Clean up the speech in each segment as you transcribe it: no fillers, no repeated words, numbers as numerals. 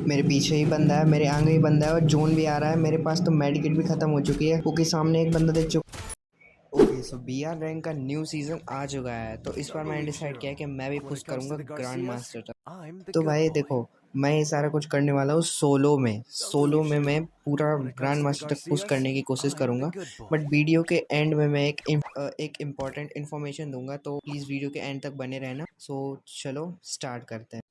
मेरे पीछे ही बंदा है, मेरे आगे ही बंदा है और जोन भी आ रहा है। मेरे पास तो मेडिकेट भी खत्म हो चुकी है क्योंकि सामने एक बंदा देख चुका। ओके सो बीआर रैंक का न्यू सीजन आ चुका है, तो इस बार मैंने डिसाइड किया कि मैं भी पुश करूंगा ग्रैंड मास्टर तक। तो भाई देखो, मैं ये सारा कुछ करने वाला हूँ सोलो में मैं पूरा ग्रैंड मास्टर तक पुश करने की कोशिश करूंगा। बट वीडियो के एंड में मैं एक इम्पॉर्टेंट इन्फॉर्मेशन दूंगा, तो प्लीज़ वीडियो के एंड तक बने रहना। सो चलो स्टार्ट करते हैं।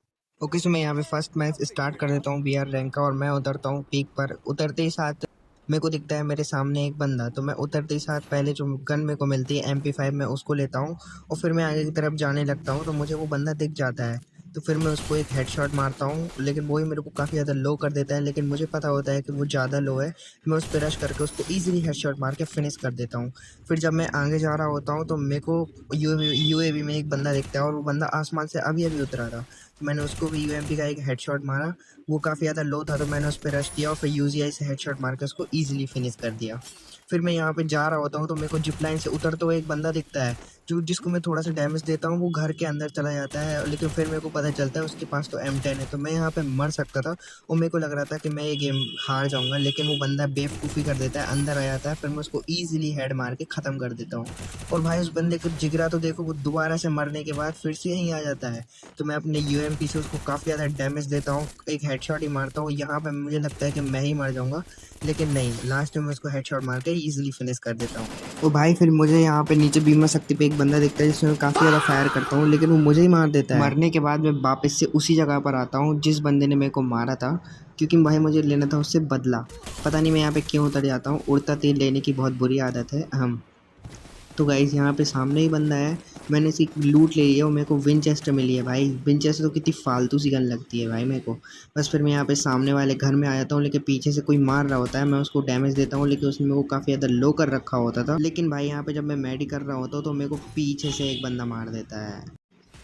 ओके सो मैं यहाँ पे फर्स्ट मैच स्टार्ट कर देता हूँ बीआर रैंक का, और मैं उतरता हूँ पीक पर। उतरते ही साथ मेरे को दिखता है मेरे सामने एक बंदा, तो मैं उतरते ही साथ पहले जो गन मेरे को मिलती है MP5 मैं उसको लेता हूँ और फिर मैं आगे की तरफ जाने लगता हूँ। तो मुझे वो बंदा दिख जाता है, तो फिर मैं उसको एक हेडशॉट मारता हूँ, लेकिन वो ही मेरे को काफ़ी ज़्यादा लो कर देता है। लेकिन मुझे पता होता है कि वो ज़्यादा लो है, मैं उस पर रश करके उसको ईजिली हेडशॉट मार के फिनिश कर देता हूँ। फिर जब मैं आगे जा रहा होता हूँ तो मेरे को यूएवी में एक बंदा दिखता है, और वो बंदा आसमान से अभी अभी उतरा था। तो मैंने उसको भी यूएमपी का एक हेडशॉट मारा। वो काफ़ी ज़्यादा लो था, तो मैंने उस पर रश किया और फिर यूजीआई से हेडशॉट मार के उसको ईजिली फिनिश कर दिया। फिर मैं यहाँ पे जा रहा होता हूँ तो मेरे को जिप लाइन से उतरते हुए एक बंदा दिखता है, जो जिसको मैं थोड़ा सा डैमेज देता हूँ। वो घर के अंदर चला जाता है, लेकिन फिर मेरे को पता चलता है उसके पास तो M10 है। तो मैं यहाँ पे मर सकता था और मेरे को लग रहा था कि मैं ये गेम हार जाऊँगा, लेकिन वो बंदा बेवकूफ़ी कर देता है, अंदर आ जाता है। फिर मैं उसको ईजिली हेड मार के ख़त्म कर देता हूँ। और भाई उस बंदे को जिगरा तो देखो, वो दोबारा से मरने के बाद फिर से यहीं आ जाता है। तो मैं अपने यूएमपी से उसको काफ़ी ज़्यादा डैमेज देता हूँ, एक हेडशॉट ही मारता हूँ। यहाँ पे मुझे लगता है कि मैं ही मर जाऊँगा, लेकिन नहीं, लास्ट में मैं उसको हेडशॉट मार के ईजिली फिनिश कर देता हूँ। तो भाई फिर मुझे यहाँ पे नीचे बीमा शक्ति पे एक बंदा दिखता है, जिसमें मैं काफ़ी ज़्यादा फायर करता हूँ, लेकिन वो मुझे ही मार देता है। मरने के बाद मैं वापस से उसी जगह पर आता हूँ जिस बंदे ने मेरे को मारा था, क्योंकि भाई मुझे लेना था उससे बदला। पता नहीं मैं यहाँ पे क्यों उतर जाता हूँ, उड़ता तेल लेने की बहुत बुरी आदत है हम। तो गाइज़ यहाँ पे सामने ही बंदा है, मैंने इसकी लूट ले लिया और मेरे को विनचेस्टर मिली है। भाई विनचेस्टर तो कितनी फालतू सी गन लगती है भाई मेरे को। बस फिर मैं यहाँ पे सामने वाले घर में आ जाता हूँ, लेकिन पीछे से कोई मार रहा होता है, मैं उसको डैमेज देता हूँ, लेकिन उसने मेरे को काफ़ी ज़्यादा लो कर रखा होता था। लेकिन भाई यहाँ पे जब मैं मेडी कर रहा होता हूँ तो मेरे को पीछे से एक बंदा मार देता है।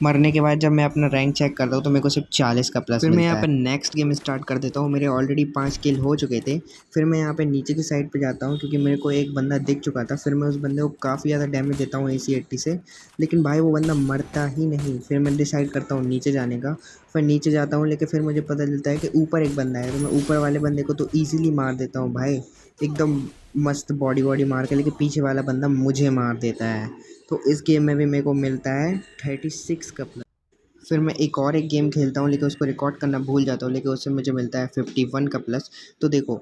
मरने के बाद जब मैं अपना रैंक चेक करता हूँ तो मेरे को सिर्फ 40 का प्लस मिलता है। फिर मैं यहाँ पे नेक्स्ट गेम स्टार्ट कर देता हूँ। मेरे ऑलरेडी 5 किल हो चुके थे। फिर मैं यहाँ पे नीचे की साइड पे जाता हूँ, क्योंकि मेरे को एक बंदा दिख चुका था। फिर मैं उस बंदे को काफ़ी ज़्यादा डैमेज देता हूँ AC-80 से, लेकिन भाई वो बंदा मरता ही नहीं। फिर मैं डिसाइड करता हूँ नीचे जाने का। फिर नीचे जाता हूँ, लेकिन फिर मुझे पता चलता है कि ऊपर एक बंदा है, तो मैं ऊपर वाले बंदे को तो ईजिली मार देता हूँ भाई, एकदम मस्त बॉडी वॉडी मार के। लेकिन पीछे वाला बंदा मुझे मार देता है। तो इस गेम में भी मेरे को मिलता है 36 का प्लस। फिर मैं एक गेम खेलता हूँ, लेकिन उसको रिकॉर्ड करना भूल जाता हूँ, लेकिन उससे मुझे मिलता है 51 का प्लस। तो देखो,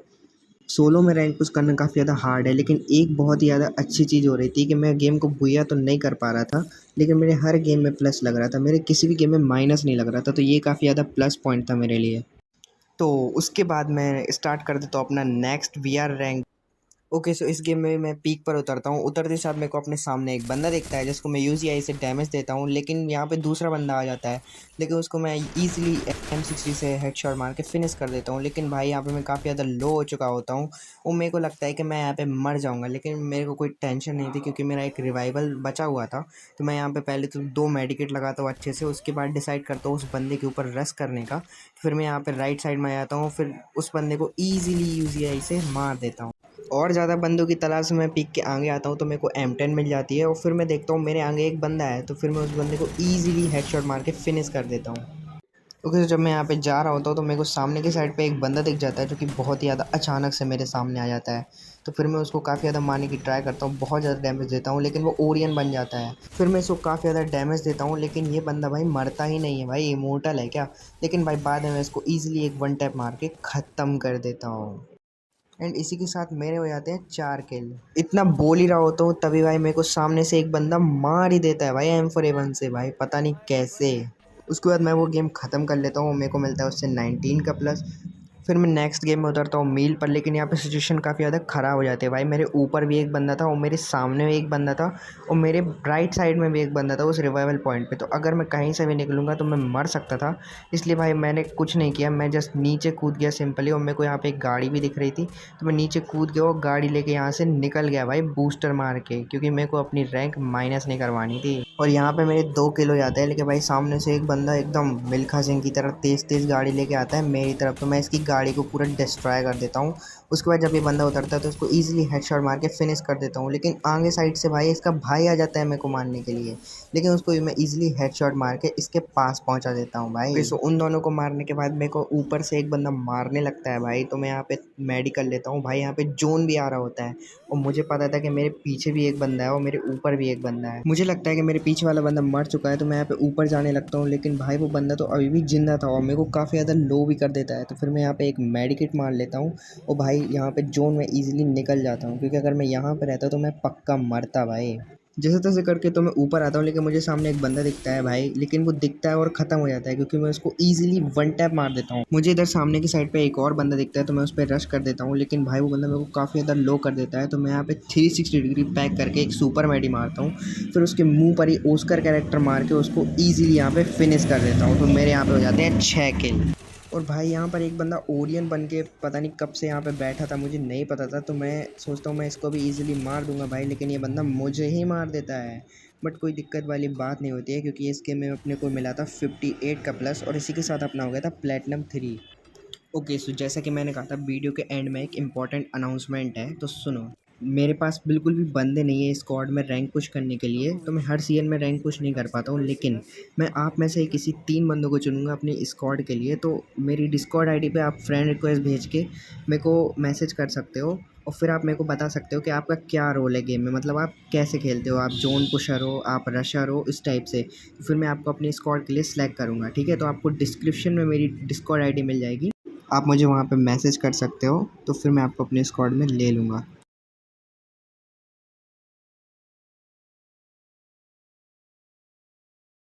सोलो में रैंक पुश करना काफ़ी ज़्यादा हार्ड है, लेकिन एक बहुत ही ज़्यादा अच्छी चीज़ हो रही थी कि मैं गेम को बुया तो नहीं कर पा रहा था, लेकिन मेरे हर गेम में प्लस लग रहा था, मेरे किसी भी गेम में माइनस नहीं लग रहा था। तो ये काफ़ी ज़्यादा प्लस पॉइंट था मेरे लिए। तो उसके बाद मैं स्टार्ट कर देता हूँ अपना next VR rank. Okay so इस गेम में मैं पीक पर उतरता हूँ। उतरते साथ मेरे को अपने सामने एक बंदा दिखता है, जिसको मैं यूजीआई से डैमेज देता हूँ, लेकिन यहाँ पे दूसरा बंदा आ जाता है, लेकिन उसको मैं ईजिली M60 से हेडशॉट मार के फिनिश कर देता हूँ। लेकिन भाई यहाँ पे मैं काफ़ी ज़्यादा लो हो चुका होता हूँ और मेरे को लगता है कि मैं यहाँ पे मर जाऊँगा, लेकिन मेरे को कोई टेंशन नहीं थी, क्योंकि मेरा एक रिवाइवल बचा हुआ था। तो मैं यहाँ पे पहले तो 2 मेडिकेट लगाता हूँ अच्छे से, उसके बाद डिसाइड करता हूँ उस बंदे के ऊपर रश करने का। फिर मैं यहाँ पे राइट साइड में आ जाता हूँ, फिर उस बंदे को ईजिली यूजीआई से मार देता हूँ। और ज़्यादा बंदों की तलाश में मैं पीक के आगे आता हूँ, तो मेरे को M10 मिल जाती है, और फिर मैं देखता हूँ मेरे आगे एक बंदा है, तो फिर मैं उस बंदे को ईजिली हेडशॉट मार के फिनिश कर देता हूँ। ओके, तो जब मैं यहाँ पे जा रहा होता हूँ तो मेरे को सामने की साइड पे एक बंदा दिख जाता है, जो कि बहुत ही ज़्यादा अचानक से मेरे सामने आ जाता है। तो फिर मैं उसको काफ़ी ज़्यादा मारने की ट्राई करता हूँ, बहुत ज़्यादा डैमेज देता हूँ, लेकिन वो ओरियन बन जाता है। फिर मैं इसको काफ़ी ज़्यादा डैमेज देता हूँ, लेकिन ये बंदा भाई मरता ही नहीं है। भाई इमोर्टल है क्या? लेकिन भाई बाद में मैं इसको ईजिली एक वन टैप मार के ख़त्म कर देता हूँ। एंड इसी के साथ मेरे हो जाते हैं 4 किल। इतना बोल ही रहा होता हूँ तभी भाई मेरे को सामने से एक बंदा मार ही देता है भाई, M4A1 से। भाई पता नहीं कैसे। उसके बाद मैं वो गेम ख़त्म कर लेता हूँ, मेरे को मिलता है उससे 19 का प्लस। फिर मैं नेक्स्ट गेम में उतरता हूँ मील पर, लेकिन यहाँ पे सिचुएशन काफ़ी ज़्यादा ख़राब हो जाती है भाई। मेरे ऊपर भी एक बंदा था और मेरे सामने भी एक बंदा था, और मेरे राइट साइड में भी एक बंदा था उस रिवाइवल पॉइंट पे। तो अगर मैं कहीं से भी निकलूँगा तो मैं मर सकता था, इसलिए भाई मैंने कुछ नहीं किया, मैं जस्ट नीचे कूद गया सिंपली। और मेरे को यहाँ पे एक गाड़ी भी दिख रही थी, तो मैं नीचे कूद गया और गाड़ी लेके यहाँ से निकल गया भाई, बूस्टर मार के, क्योंकि मेरे को अपनी रैंक माइनस नहीं करवानी थी। और यहाँ पे मेरे 2 किल हो जाते हैं, लेकिन भाई सामने से एक बंदा एकदम मिल्खा सिंह की तरह तेज़ तेज़ गाड़ी लेके आता है मेरी तरफ, तो मैं इसकी गाड़ी को पूरा डिस्ट्रॉय कर देता हूँ उसके बाद जब ये बंदा उतरता है तो उसको ईजिली हेडशॉट मार के फिनिश कर देता हूँ। लेकिन आगे साइड से भाई इसका भाई आ जाता है मेरे को मारने के लिए, लेकिन उसको भी मैं ईजिली हेडशॉट मार के इसके पास पहुंचा देता हूँ भाई। सो उन दोनों को मारने के बाद मेरे को ऊपर से एक बंदा मारने लगता है भाई, तो मैं यहाँ पे मेडिकल लेता हूँ भाई। यहाँ पे जोन भी आ रहा होता है और मुझे पता था कि मेरे पीछे भी एक बंदा है और मेरे ऊपर भी एक बंदा है। मुझे लगता है कि मेरे पीछे वाला बंदा मर चुका है, तो मैं यहाँ पे ऊपर जाने लगता हूँ, लेकिन भाई वो बंदा तो अभी भी जिंदा था और मेरे को काफ़ी ज़्यादा लो भी कर देता है। तो फिर मैं यहाँ पे एक मेडिकेट मार लेता हूँ और भाई यहाँ पे जोन में ईजिली निकल जाता हूँ, क्योंकि अगर मैं यहाँ पे रहता तो मैं पक्का मरता भाई। जैसे तैसे करके तो मैं ऊपर आता हूँ, लेकिन मुझे सामने एक बंदा दिखता है भाई, लेकिन वो दिखता है और ख़त्म हो जाता है क्योंकि मैं उसको ईजिली वन टैप मार देता हूँ। मुझे इधर सामने की साइड पे एक और बंदा दिखता है, तो मैं उस पर रश कर देता हूँ, लेकिन भाई वो बंदा मेरे को काफ़ी ज़्यादा लो कर देता है। तो मैं यहाँ पे 360 डिग्री पैक करके एक सुपर मैडी मारता हूँ, फिर उसके मुँह पर ही ओस्कर कैरेक्टर मार के उसको ईजिली यहाँ पे फिनिश कर देता हूँ। तो मेरे यहाँ पे हो जाते हैं 6 किल। और भाई यहाँ पर एक बंदा ओरियन बन के पता नहीं कब से यहाँ पे बैठा था, मुझे नहीं पता था। तो मैं सोचता हूँ मैं इसको भी इजीली मार दूंगा भाई, लेकिन ये बंदा मुझे ही मार देता है। बट कोई दिक्कत वाली बात नहीं होती है, क्योंकि इस गेम में अपने को मिला था 58 का प्लस और इसी के साथ अपना हो गया था प्लेटिनम 3। ओके, सो जैसा कि मैंने कहा था वीडियो के एंड में एक इम्पॉर्टेंट अनाउंसमेंट है, तो सुनो। मेरे पास बिल्कुल भी बंदे नहीं है स्क्वाड में रैंक पुश करने के लिए, तो मैं हर सीजन में रैंक पुश नहीं कर पाता हूँ। लेकिन मैं आप में से किसी 3 बंदों को चुनूंगा अपनी स्क्वाड के लिए। तो मेरी डिस्कॉर्ड आईडी पे आप फ्रेंड रिक्वेस्ट भेज के मेरे को मैसेज कर सकते हो और फिर आप मेरे को बता सकते हो कि आपका क्या रोल है गेम में, मतलब आप कैसे खेलते हो, आप जोन पुशर हो, आप रशर हो, इस टाइप से। तो फिर मैं आपको अपनी स्क्वाड के लिए सिलेक्ट करूँगा, ठीक है। तो आपको डिस्क्रिप्शन में मेरी डिस्कॉर्ड आईडी मिल जाएगी, आप मुझे वहाँ पे मैसेज कर सकते हो, तो फिर मैं आपको अपने स्क्वाड में ले लूँगा।